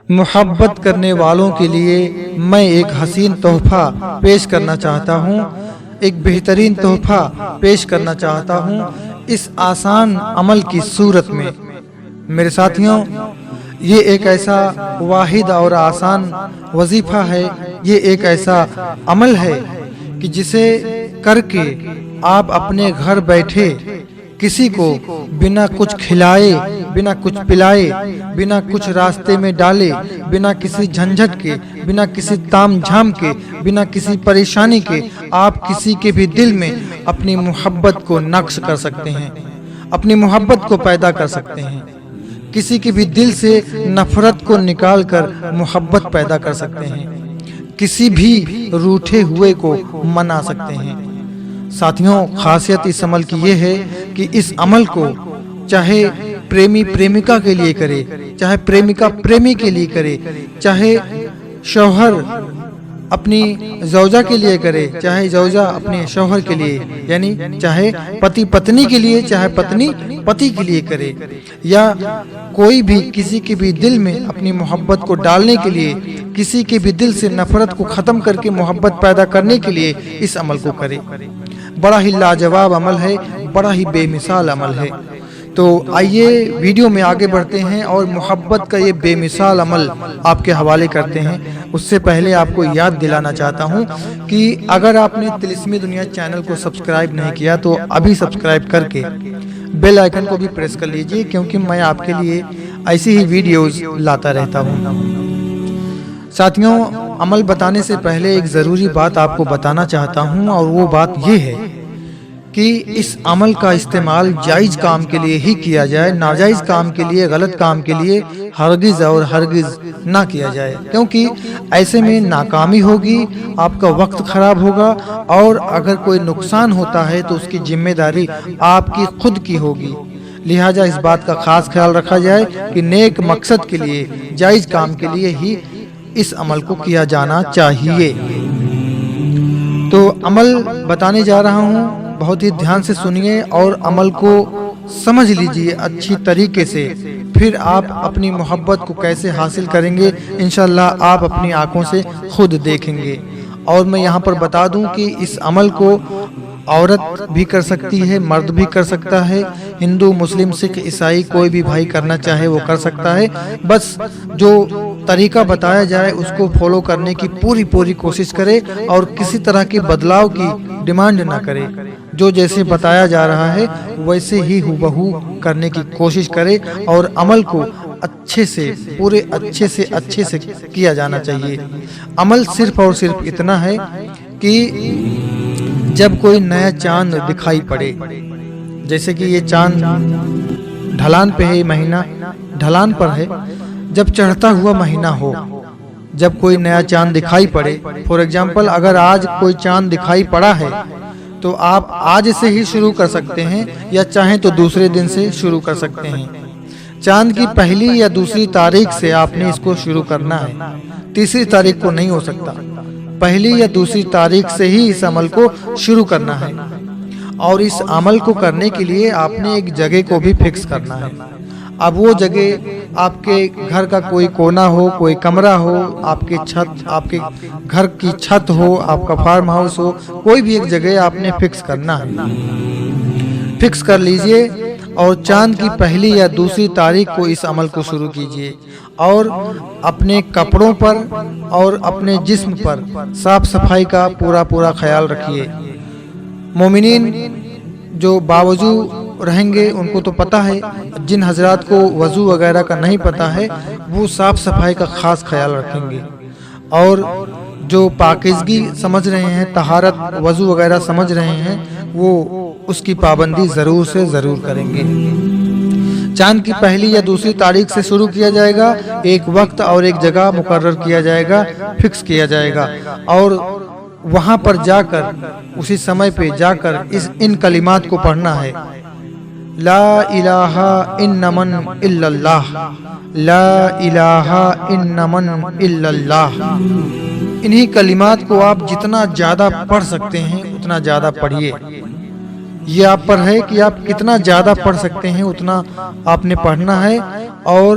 محبت کرنے والوں کے لیے میں ایک حسین تحفہ پیش کرنا چاہتا ہوں، ایک بہترین تحفہ پیش کرنا چاہتا ہوں اس آسان عمل کی صورت میں۔ میرے ساتھیوں، یہ ایک ایسا واحد اور آسان وظیفہ ہے، یہ ایک ایسا عمل ہے کہ جسے کر کے آپ اپنے گھر بیٹھے کسی کو بنا کچھ کھلائے، بنا کچھ پلائے، بنا کچھ راستے میں ڈالے، بنا کسی جھنجھٹ کے، بنا کسی تام جھام کے، بنا کسی پریشانی کے آپ کسی کے بھی دل میں اپنی محبت کو نقش کر سکتے ہیں، اپنی محبت کو پیدا کر سکتے ہیں، کسی کے بھی دل سے نفرت کو نکال کر محبت پیدا کر سکتے ہیں، کسی بھی روٹھے ہوئے کو منا سکتے ہیں۔ ساتھیوں، خاصیت اس عمل کی یہ ہے کہ اس عمل کو چاہے پریمی پریمکا کے لیے کرے، چاہے پریمکا پریمی کے لیے کرے، چاہے شوہر اپنی زوجہ کے لیے کرے، چاہے زوجہ اپنے شوہر کے لیے، یعنی چاہے پتی پتنی کے لیے، چاہے پتنی پتی کے لیے کرے، یا کوئی بھی کسی کے بھی دل میں اپنی محبت کو ڈالنے کے لیے، کسی کے بھی دل سے نفرت کو ختم کر کے محبت پیدا کرنے کے لیے اس عمل کو کرے۔ بڑا ہی لاجواب عمل ہے، بڑا ہی بے مثال عمل ہے۔ تو آئیے ویڈیو میں آگے بڑھتے ہیں اور محبت کا یہ بے مثال عمل آپ کے حوالے کرتے ہیں۔ اس سے پہلے آپ کو یاد دلانا چاہتا ہوں کہ اگر آپ نے طلسمی دنیا چینل کو سبسکرائب نہیں کیا تو ابھی سبسکرائب کر کے بیل آئیکن کو بھی پریس کر لیجئے، کیونکہ میں آپ کے لیے ایسی ہی ویڈیوز لاتا رہتا ہوں۔ ساتھیوں، عمل بتانے سے پہلے ایک ضروری بات آپ کو بتانا چاہتا ہوں، اور وہ بات یہ ہے کہ اس عمل کا استعمال جائز کام کے لیے ہی کیا جائے، ناجائز کام کے لیے، غلط کام کے لیے ہرگز اور ہرگز نہ کیا جائے، کیونکہ ایسے میں ناکامی ہوگی، آپ کا وقت خراب ہوگا، اور اگر کوئی نقصان ہوتا ہے تو اس کی ذمہ داری آپ کی خود کی ہوگی۔ لہٰذا اس بات کا خاص خیال رکھا جائے کہ نیک مقصد کے لیے، جائز کام کے لیے ہی اس عمل کو کیا جانا چاہیے۔ تو عمل بتانے جا رہا ہوں، بہت ہی دھیان سے سنیے اور عمل کو سمجھ لیجئے اچھی طریقے سے، پھر آپ اپنی محبت کو کیسے حاصل کریں گے انشاءاللہ آپ اپنی آنکھوں سے خود دیکھیں گے۔ اور میں یہاں پر بتا دوں کہ اس عمل کو عورت بھی کر سکتی ہے، مرد بھی کر سکتا ہے، ہندو، مسلم، سکھ، عیسائی کوئی بھی بھائی کرنا چاہے وہ کر سکتا ہے۔ بس جو طریقہ بتایا جائے اس کو فالو کرنے کی پوری کوشش کرے، اور کسی طرح کی بدلاؤ کی ڈیمانڈ نہ کرے۔ جو جیسے بتایا جا رہا ہے ویسے ہی ہو کرنے کی کوشش کرے، اور عمل کو اچھے سے، پورے اچھے سے کیا جانا چاہیے۔ عمل صرف اور صرف اتنا ہے کہ جب کوئی نیا چاند دکھائی پڑے، جیسے کہ یہ چاند ڈھلان پہ ہے، مہینہ ڈھلان پر ہے، جب چڑھتا ہوا مہینہ ہو، جب کوئی نیا چاند دکھائی پڑے، فور ایگزامپل اگر آج کوئی چاند دکھائی پڑا ہے تو آپ آج سے ہی شروع کر سکتے ہیں، یا چاہیں تو دوسرے دن سے شروع کر سکتے ہیں۔ چاند کی پہلی یا دوسری تاریخ سے آپ نے اس کو شروع کرنا ہے، تیسری تاریخ کو نہیں ہو سکتا، پہلی یا دوسری تاریخ سے ہی اس عمل کو شروع کرنا ہے۔ اور اس عمل کو کرنے کے لیے آپ نے ایک جگہ کو بھی فکس کرنا ہے۔ اب وہ جگہ آپ کے گھر کا کوئی کونا ہو، کوئی کمرہ ہو، آپ کے گھر کی چھت ہو، آپ کا فارم ہاؤس ہو، کوئی بھی ایک جگہ آپ نے فکس کرنا ہے۔ فکس کر لیجئے اور چاند کی پہلی یا دوسری تاریخ کو اس عمل کو شروع کیجئے، اور اپنے کپڑوں پر اور اپنے جسم پر صاف صفائی کا پورا خیال رکھیے۔ مومنین جو باوضو رہیں گے ان کو تو پتہ ہے، جن حضرات کو وضو وغیرہ کا نہیں پتہ ہے وہ صاف صفائی کا خاص خیال رکھیں گے، اور جو پاکیزگی سمجھ رہے ہیں، طہارت، وضو وغیرہ سمجھ رہے ہیں، وہ اس کی پابندی ضرور سے ضرور کریں گے۔ چاند کی پہلی یا دوسری تاریخ سے شروع کیا جائے گا، ایک وقت اور ایک جگہ مقرر کیا جائے گا، فکس کیا جائے گا، اور وہاں پر جا کر، اسی سمے پہ جا کر ان کلمات کو پڑھنا ہے: لا الہ الا من الا اللہ، لا الہ الا من الا اللہ۔ انہی کلمات کو آپ جتنا زیادہ پڑھ سکتے ہیں اتنا زیادہ پڑھیے۔ یہ آپ پر ہے کہ آپ کتنا زیادہ پڑھ سکتے ہیں اتنا آپ نے پڑھنا ہے، اور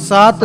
7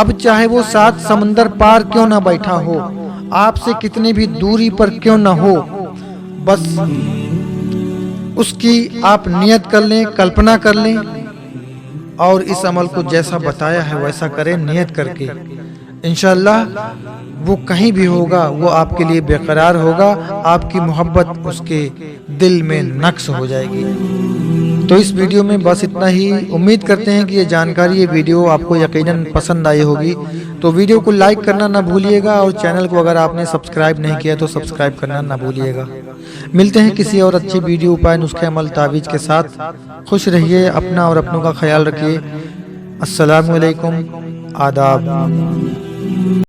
اب چاہے وہ 7 سمندر پار کیوں نہ بیٹھا ہو، آپ سے کتنی بھی دوری پر کیوں نہ ہو، بس اس کی آپ نیت کر لیں، کلپنا کر لیں اور اس عمل کو جیسا بتایا ہے ویسا کریں نیت کر کے، انشاءاللہ وہ کہیں بھی ہوگا وہ آپ کے لیے برقرار ہوگا، آپ کی محبت اس کے دل میں نقش ہو جائے گی۔ تو اس ویڈیو میں بس اتنا ہی، امید کرتے ہیں کہ یہ جانکاری، یہ ویڈیو آپ کو یقیناً پسند آئی ہوگی، تو ویڈیو کو لائک کرنا نہ بھولیے گا اور چینل کو اگر آپ نے سبسکرائب نہیں کیا تو سبسکرائب کرنا نہ بھولیے گا۔ ملتے ہیں کسی اور اچھی ویڈیو، اپائے، نسخے، عمل، تعویذ کے ساتھ۔ خوش رہیے، اپنا اور اپنوں کا خیال رکھیے۔ السلام علیکم، آداب۔